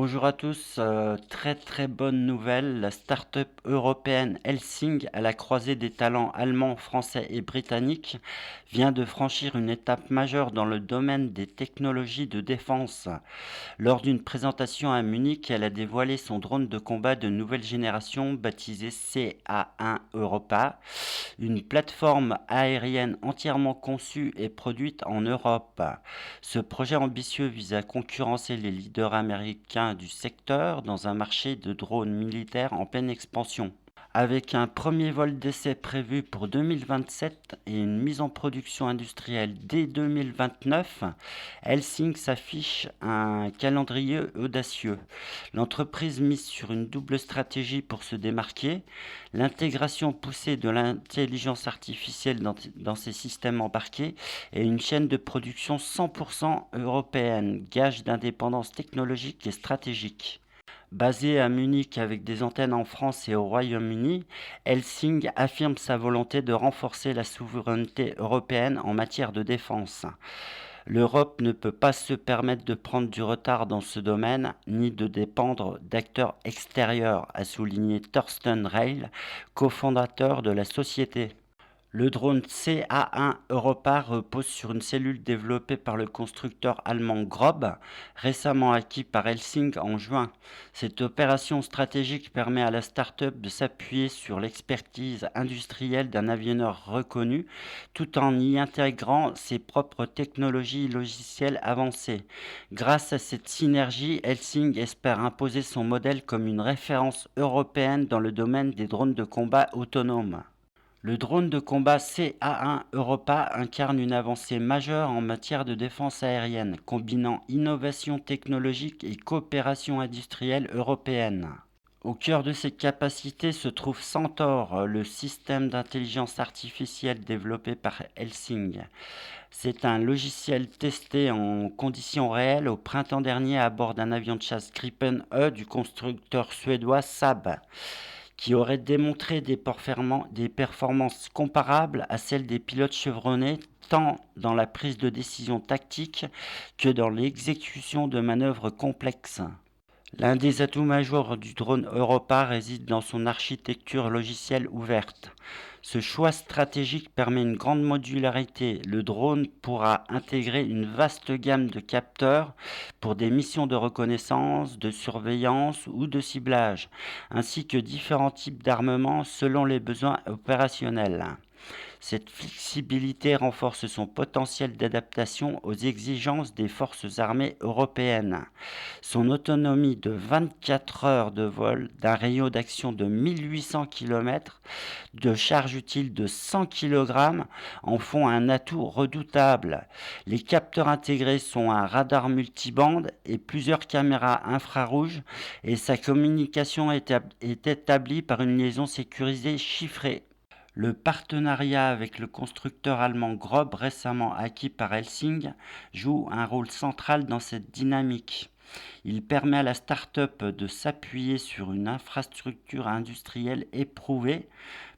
Bonjour à tous, très bonne nouvelle, la start-up européenne Helsing, à la croisée des talents allemands, français et britanniques, vient de franchir une étape majeure dans le domaine des technologies de défense. Lors d'une présentation à Munich, elle a dévoilé son drone de combat de nouvelle génération baptisé CA1 Europa, une plateforme aérienne entièrement conçue et produite en Europe. Ce projet ambitieux vise à concurrencer les leaders américains du secteur dans un marché de drones militaires en pleine expansion. Avec un premier vol d'essai prévu pour 2027 et une mise en production industrielle dès 2029, Helsing s'affiche un calendrier audacieux. L'entreprise mise sur une double stratégie pour se démarquer: l'intégration poussée de l'intelligence artificielle dans ses systèmes embarqués et une chaîne de production 100% européenne, gage d'indépendance technologique et stratégique. Basée à Munich avec des antennes en France et au Royaume-Uni, Helsing affirme sa volonté de renforcer la souveraineté européenne en matière de défense. L'Europe ne peut pas se permettre de prendre du retard dans ce domaine, ni de dépendre d'acteurs extérieurs, a souligné Thorsten Reil, cofondateur de la société. Le drone CA1 Europa repose sur une cellule développée par le constructeur allemand Grob, récemment acquis par Helsing en juin. Cette opération stratégique permet à la start-up de s'appuyer sur l'expertise industrielle d'un avionneur reconnu, tout en y intégrant ses propres technologies logicielles avancées. Grâce à cette synergie, Helsing espère imposer son modèle comme une référence européenne dans le domaine des drones de combat autonomes. Le drone de combat CA1 Europa incarne une avancée majeure en matière de défense aérienne, combinant innovation technologique et coopération industrielle européenne. Au cœur de ses capacités se trouve Centaur, le système d'intelligence artificielle développé par Helsing. C'est un logiciel testé en conditions réelles au printemps dernier à bord d'un avion de chasse Gripen E du constructeur suédois Saab, qui aurait démontré des performances comparables à celles des pilotes chevronnés, tant dans la prise de décision tactique que dans l'exécution de manœuvres complexes. L'un des atouts majeurs du drone Europa réside dans son architecture logicielle ouverte. Ce choix stratégique permet une grande modularité. Le drone pourra intégrer une vaste gamme de capteurs pour des missions de reconnaissance, de surveillance ou de ciblage, ainsi que différents types d'armements selon les besoins opérationnels. Cette flexibilité renforce son potentiel d'adaptation aux exigences des forces armées européennes. Son autonomie de 24 heures de vol, d'un rayon d'action de 1800 km, de charge utile de 100 kg en font un atout redoutable. Les capteurs intégrés sont un radar multibande et plusieurs caméras infrarouges, et sa communication est établie par une liaison sécurisée chiffrée. Le partenariat avec le constructeur allemand Grob, récemment acquis par Helsing, joue un rôle central dans cette dynamique. Il permet à la start-up de s'appuyer sur une infrastructure industrielle éprouvée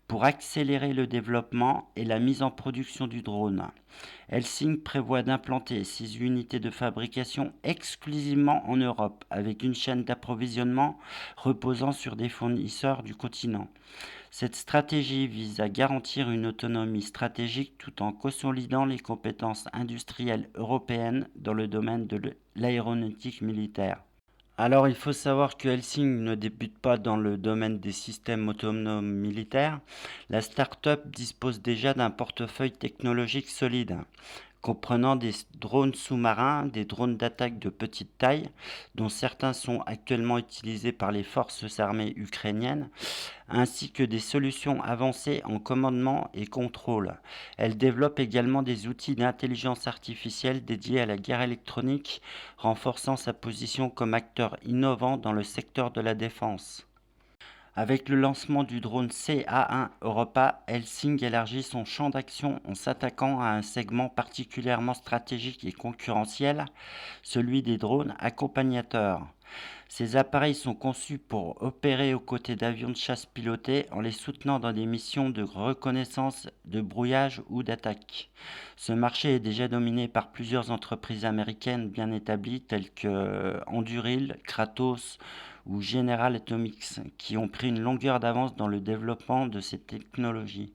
pour accélérer le développement et la mise en production du drone. Helsing prévoit d'implanter ses unités de fabrication exclusivement en Europe, avec une chaîne d'approvisionnement reposant sur des fournisseurs du continent. Cette stratégie vise à garantir une autonomie stratégique tout en consolidant les compétences industrielles européennes dans le domaine de l'aéronautique militaire. Alors, il faut savoir que Helsing ne débute pas dans le domaine des systèmes autonomes militaires. La start-up dispose déjà d'un portefeuille technologique solide, comprenant des drones sous-marins, des drones d'attaque de petite taille, dont certains sont actuellement utilisés par les forces armées ukrainiennes, ainsi que des solutions avancées en commandement et contrôle. Elle développe également des outils d'intelligence artificielle dédiés à la guerre électronique, renforçant sa position comme acteur innovant dans le secteur de la défense. Avec le lancement du drone CA1 Europa, Helsing élargit son champ d'action en s'attaquant à un segment particulièrement stratégique et concurrentiel, celui des drones accompagnateurs. Ces appareils sont conçus pour opérer aux côtés d'avions de chasse pilotés en les soutenant dans des missions de reconnaissance, de brouillage ou d'attaque. Ce marché est déjà dominé par plusieurs entreprises américaines bien établies telles que Anduril, Kratos ou General Atomics qui ont pris une longueur d'avance dans le développement de ces technologies.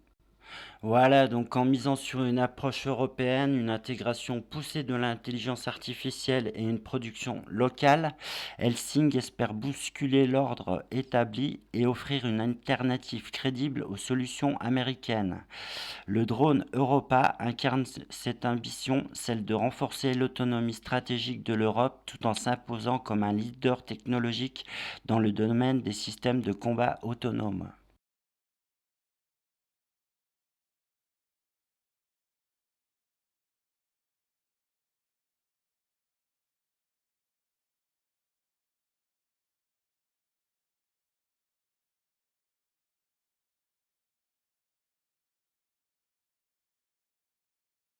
Voilà, donc en misant sur une approche européenne, une intégration poussée de l'intelligence artificielle et une production locale, Helsing espère bousculer l'ordre établi et offrir une alternative crédible aux solutions américaines. Le drone Europa incarne cette ambition, celle de renforcer l'autonomie stratégique de l'Europe tout en s'imposant comme un leader technologique dans le domaine des systèmes de combat autonomes.